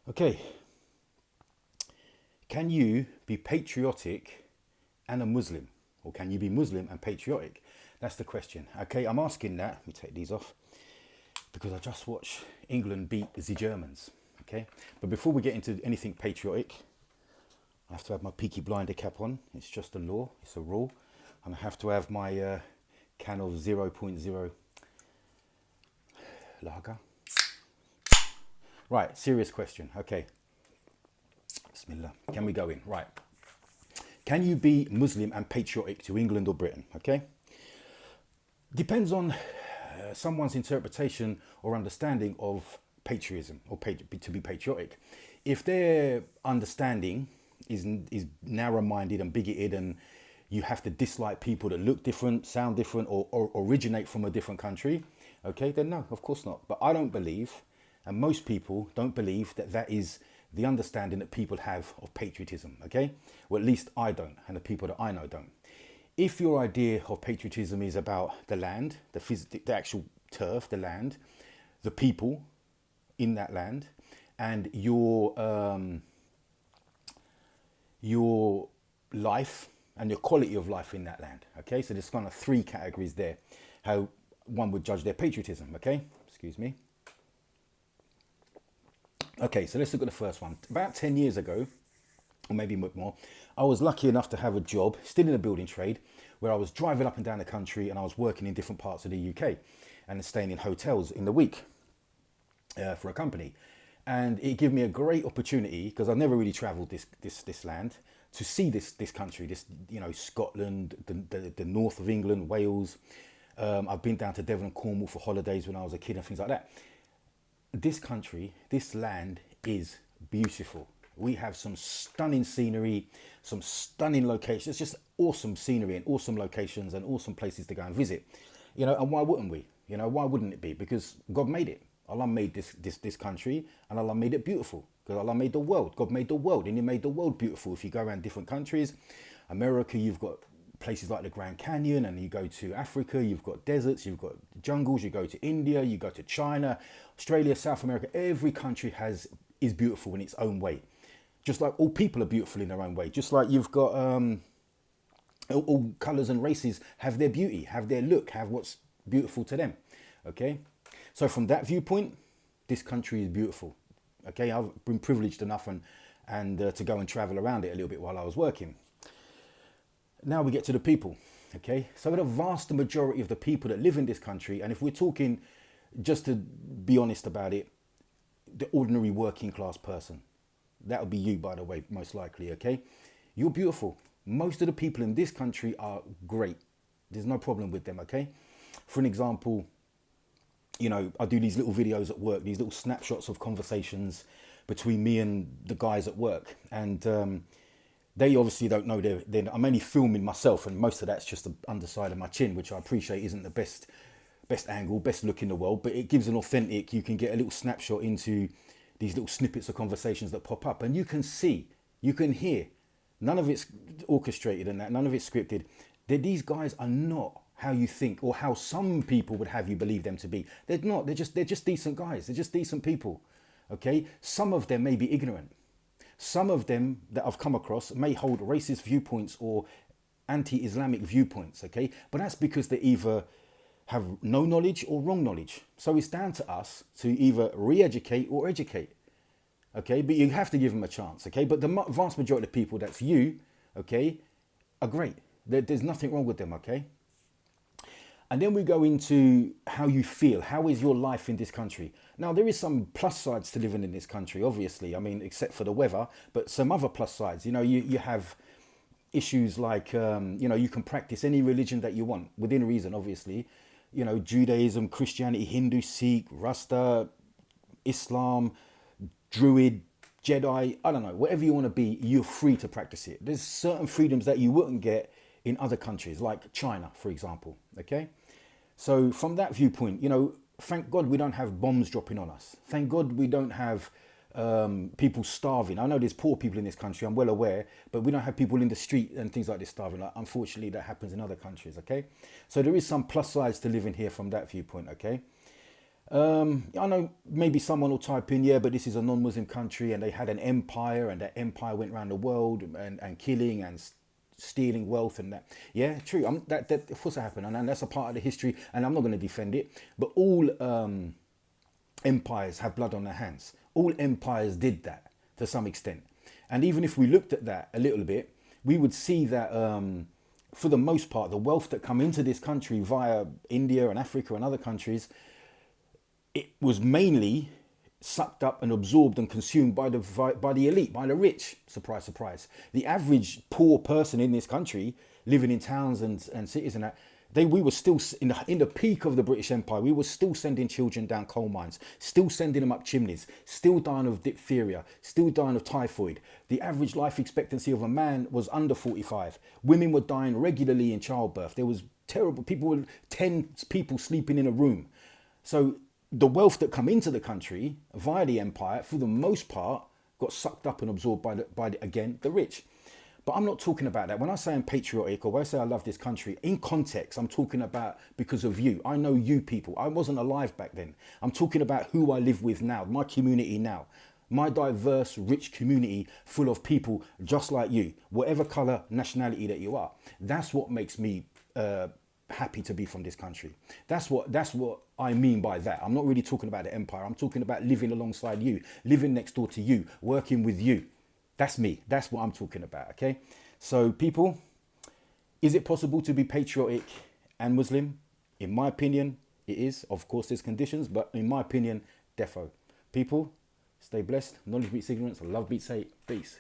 Okay, can you be patriotic and a Muslim? Or can you be Muslim and patriotic? That's the question. Okay, I'm asking that. Let me take these off because I just watched England beat the Germans. Okay, but before we get into anything patriotic, I have to have my Peaky Blinder cap on. It's just a law, it's a rule. And I have to have my can of zero point 0.0 lager. Right, serious question. Okay, Bismillah. Can we go in? Right. Can you be Muslim and patriotic to England or Britain? Okay. Depends on someone's interpretation or understanding of patriotism or to be patriotic. If their understanding is narrow-minded and bigoted, and you have to dislike people that look different, sound different, or originate from a different country, okay, then no, of course not. But I don't believe, and most people don't believe, that that is the understanding that people have of patriotism, okay? Well, at least I don't, and the people that I know don't. If your idea of patriotism is about the land, the actual turf, the land, the people in that land, and your life and your quality of life in that land, okay? So there's kind of three categories there, how one would judge their patriotism, okay? Excuse me. Okay, so let's look at the first one. About 10 years ago, or maybe a bit more, I was lucky enough to have a job, still in the building trade, where I was driving up and down the country and I was working in different parts of the UK and staying in hotels in the week for a company. And it gave me a great opportunity, because I've never really travelled this land, to see this country, this, Scotland, the north of England, Wales. I've been down to Devon and Cornwall for holidays when I was a kid and things like that. This country, this land is beautiful. We have some stunning scenery, some stunning locations. It's just awesome scenery and awesome locations and awesome places to go and visit. And why wouldn't we? Why wouldn't it be? Because God made it. Allah made this country, and Allah made it beautiful. Because Allah made the world. God made the world, and He made the world beautiful. If you go around different countries, America, you've got places like the Grand Canyon, and you go to Africa, you've got deserts, you've got jungles. You go to India, you go to China, Australia, South America. Every country is beautiful in its own way. Just like all people are beautiful in their own way. Just like you've got all colours and races have their beauty, have their look, have what's beautiful to them. Okay, so from that viewpoint, this country is beautiful. Okay, I've been privileged enough and to go and travel around it a little bit while I was working. Now we get to the people. Okay, so the vast majority of the people that live in this country, and if we're talking, just to be honest about it, the ordinary working class person, that would be you, by the way, most likely, okay? You're beautiful. Most of the people in this country are great. There's no problem with them, okay? For an example, I do these little videos at work, these little snapshots of conversations between me and the guys at work. And they obviously don't know I'm only filming myself, and most of that's just the underside of my chin, which I appreciate isn't the best angle, best look in the world, but it gives an authentic, you can get a little snapshot into these little snippets of conversations that pop up, and you can see, you can hear, none of it's orchestrated and that, none of it's scripted. These guys are not how you think or how some people would have you believe them to be. They're not. They're just decent guys. They're just decent people. Okay? Some of them may be ignorant. Some of them that I've come across may hold racist viewpoints or anti-Islamic viewpoints. Okay? But that's because they either have no knowledge or wrong knowledge. So it's down to us to either re-educate or educate. Okay? But you have to give them a chance. Okay? But the vast majority of people, that's you, okay, are great. There's nothing wrong with them. Okay? And then we go into how you feel. How is your life in this country? Now, there is some plus sides to living in this country, obviously. I mean, except for the weather, but some other plus sides. You have issues like, you can practice any religion that you want, within reason, obviously. Judaism, Christianity, Hindu, Sikh, Rasta, Islam, Druid, Jedi, I don't know, whatever you want to be, you're free to practice it. There's certain freedoms that you wouldn't get in other countries, like China, for example, okay? So from that viewpoint, thank God we don't have bombs dropping on us. Thank God we don't have people starving. I know there's poor people in this country, I'm well aware, but we don't have people in the street and things like this starving. Like, unfortunately, that happens in other countries, okay? So there is some plus sides to living here from that viewpoint, okay? I know maybe someone will type in, yeah, but this is a non-Muslim country and they had an empire and that empire went around the world and killing and stealing wealth and that. Yeah, true. That of course that happened, and that's a part of the history, and I'm not going to defend it. But all empires have blood on their hands. All empires did that to some extent. And even if we looked at that a little bit, we would see that for the most part, the wealth that come into this country via India and Africa and other countries, it was mainly sucked up and absorbed and consumed by the elite, by the rich. Surprise, surprise. The average poor person in this country, living in towns and cities and that, we were still in the peak of the British Empire. We were still sending children down coal mines, still sending them up chimneys, still dying of diphtheria, still dying of typhoid. The average life expectancy of a man was under 45. Women were dying regularly in childbirth. There was terrible 10 people sleeping in a room. So the wealth that come into the country via the empire, for the most part, got sucked up and absorbed by the rich. But I'm not talking about that. When I say I'm patriotic or when I say I love this country, in context, I'm talking about because of you. I know you people. I wasn't alive back then. I'm talking about who I live with now, my community now. My diverse, rich community full of people just like you, whatever colour, nationality that you are. That's what makes me happy to be from this country. That's what I mean by that. I'm not really talking about the empire. I'm talking about living alongside you, living next door to you, working with you. That's me. That's what I'm talking about, okay? So people, is it possible to be patriotic and Muslim? In my opinion, it is. Of course, there's conditions, but in my opinion, defo. People, stay blessed. Knowledge beats ignorance. Love beats hate. Peace.